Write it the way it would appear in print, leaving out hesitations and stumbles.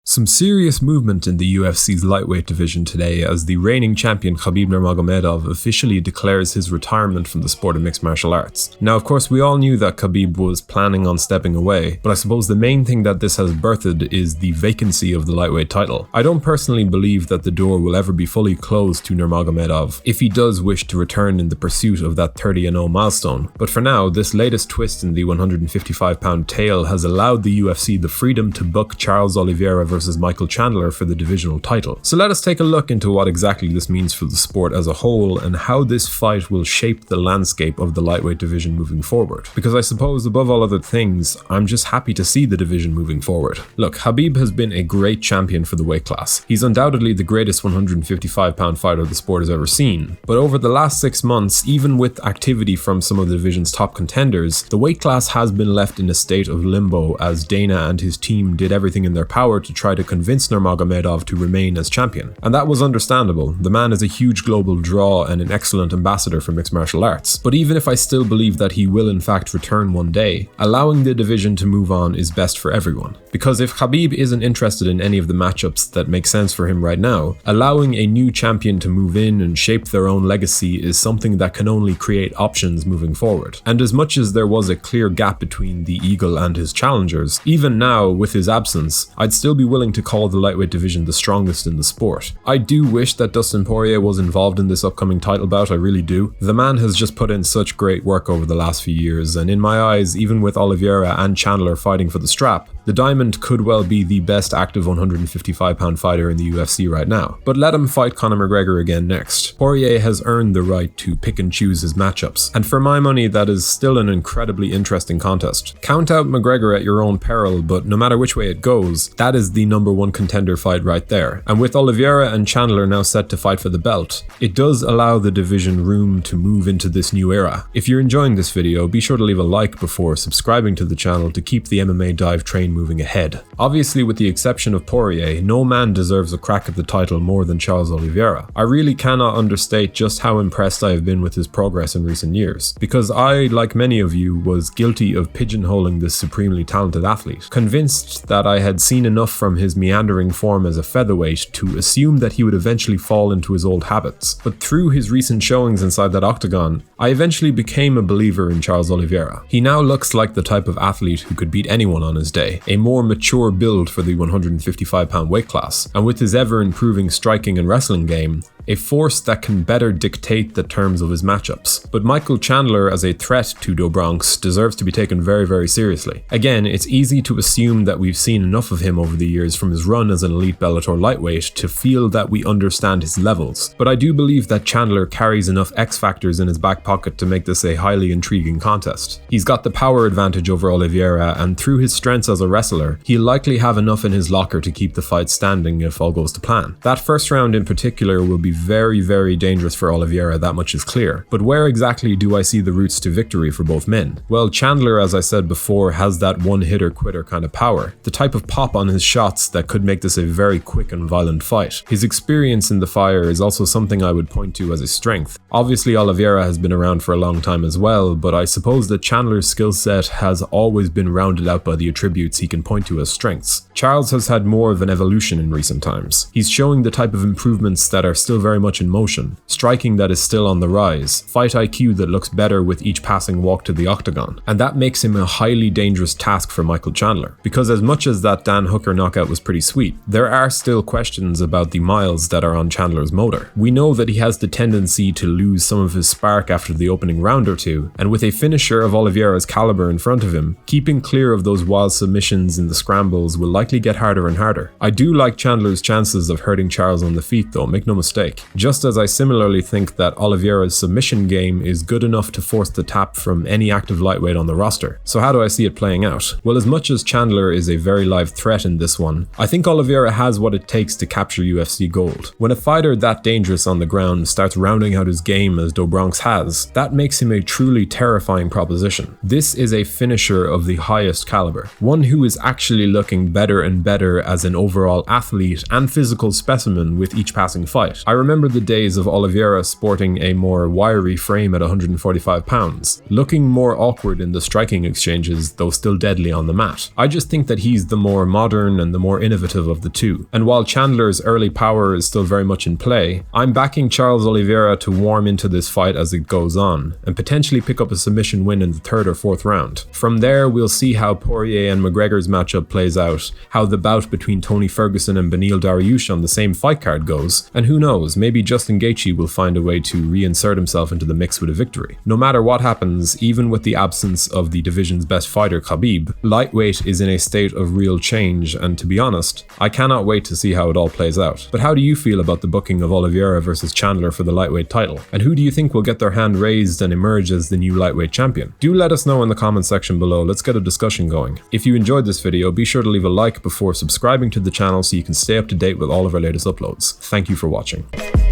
Some serious movement in the UFC's lightweight division today as the reigning champion Khabib Nurmagomedov officially declares his retirement from the sport of mixed martial arts. Now, of course, we all knew that Khabib was planning on stepping away, but I suppose the main thing that this has birthed is the vacancy of the lightweight title. I don't personally believe that the door will ever be fully closed to Nurmagomedov if he does wish to return in the pursuit of that 30-0 milestone, but for now, this latest twist in the 155-pound tale has allowed the UFC the freedom to book Charles Oliveira versus Michael Chandler for the divisional title. So let us take a look into what exactly this means for the sport as a whole and how this fight will shape the landscape of the lightweight division moving forward. Because I suppose above all other things, I'm just happy to see the division moving forward. Look, Khabib has been a great champion for the weight class. He's undoubtedly the greatest 155-pound fighter the sport has ever seen. But over the last 6 months, even with activity from some of the division's top contenders, the weight class has been left in a state of limbo as Dana and his team did everything in their power to try to convince Nurmagomedov to remain as champion. And that was understandable. The man is a huge global draw and an excellent ambassador for mixed martial arts. But even if I still believe that he will in fact return one day, allowing the division to move on is best for everyone. Because if Khabib isn't interested in any of the matchups that make sense for him right now, allowing a new champion to move in and shape their own legacy is something that can only create options moving forward. And as much as there was a clear gap between the Eagle and his challengers, even now with his absence, I'd still be willing to call the lightweight division the strongest in the sport. I do wish that Dustin Poirier was involved in this upcoming title bout, I really do. The man has just put in such great work over the last few years, and in my eyes, even with Oliveira and Chandler fighting for the strap, the Diamond could well be the best active 155-pound fighter in the UFC right now. But let him fight Conor McGregor again next. Poirier has earned the right to pick and choose his matchups, and for my money, that is still an incredibly interesting contest. Count out McGregor at your own peril, but no matter which way it goes, that is the number one contender fight right there. And with Oliveira and Chandler now set to fight for the belt, it does allow the division room to move into this new era. If you're enjoying this video, be sure to leave a like before subscribing to the channel to keep the MMA dive train moving ahead. Obviously, with the exception of Poirier, no man deserves a crack at the title more than Charles Oliveira. I really cannot understate just how impressed I have been with his progress in recent years, because I, like many of you, was guilty of pigeonholing this supremely talented athlete, convinced that I had seen enough from his meandering form as a featherweight to assume that he would eventually fall into his old habits. But through his recent showings inside that octagon, I eventually became a believer in Charles Oliveira. He now looks like the type of athlete who could beat anyone on his day, a more mature build for the 155-pound weight class, and with his ever-improving striking and wrestling game, a force that can better dictate the terms of his matchups. But Michael Chandler as a threat to Do Bronx deserves to be taken very, very seriously. Again, it's easy to assume that we've seen enough of him over the years from his run as an elite Bellator lightweight to feel that we understand his levels. But I do believe that Chandler carries enough X factors in his back pocket to make this a highly intriguing contest. He's got the power advantage over Oliveira, and through his strengths as a wrestler, he'll likely have enough in his locker to keep the fight standing if all goes to plan. That first round in particular will be very, very dangerous for Oliveira, that much is clear. But where exactly do I see the routes to victory for both men? Well, Chandler, as I said before, has that one-hitter-quitter kind of power, the type of pop on his shots that could make this a very quick and violent fight. His experience in the fire is also something I would point to as a strength. Obviously, Oliveira has been around for a long time as well, but I suppose that Chandler's skill set has always been rounded out by the attributes he can point to as strengths. Charles has had more of an evolution in recent times. He's showing the type of improvements that are still very much in motion, striking that is still on the rise, fight IQ that looks better with each passing walk to the octagon, and that makes him a highly dangerous task for Michael Chandler. Because as much as that Dan Hooker knockout was pretty sweet, there are still questions about the miles that are on Chandler's motor. We know that he has the tendency to lose some of his spark after the opening round or two, and with a finisher of Oliveira's caliber in front of him, keeping clear of those wild submissions in the scrambles will likely get harder and harder. I do like Chandler's chances of hurting Charles on the feet though, make no mistake. Just as I similarly think that Oliveira's submission game is good enough to force the tap from any active lightweight on the roster. So how do I see it playing out? Well, as much as Chandler is a very live threat in this one, I think Oliveira has what it takes to capture UFC gold. When a fighter that dangerous on the ground starts rounding out his game as Do Bronx has, that makes him a truly terrifying proposition. This is a finisher of the highest caliber, one who is actually looking better better and better as an overall athlete and physical specimen with each passing fight. I remember the days of Oliveira sporting a more wiry frame at 145 pounds, looking more awkward in the striking exchanges, though still deadly on the mat. I just think that he's the more modern and the more innovative of the two. And while Chandler's early power is still very much in play, I'm backing Charles Oliveira to warm into this fight as it goes on, and potentially pick up a submission win in the 3rd or 4th round. From there, we'll see how Poirier and McGregor's matchup plays out, how the bout between Tony Ferguson and Beneil Dariush on the same fight card goes, and who knows, maybe Justin Gaethje will find a way to reinsert himself into the mix with a victory. No matter what happens, even with the absence of the division's best fighter Khabib, lightweight is in a state of real change, and to be honest, I cannot wait to see how it all plays out. But how do you feel about the booking of Oliveira versus Chandler for the lightweight title? And who do you think will get their hand raised and emerge as the new lightweight champion? Do let us know in the comment section below, let's get a discussion going. If you enjoyed this video, be sure to leave a like before subscribing to the channel so you can stay up to date with all of our latest uploads. Thank you for watching.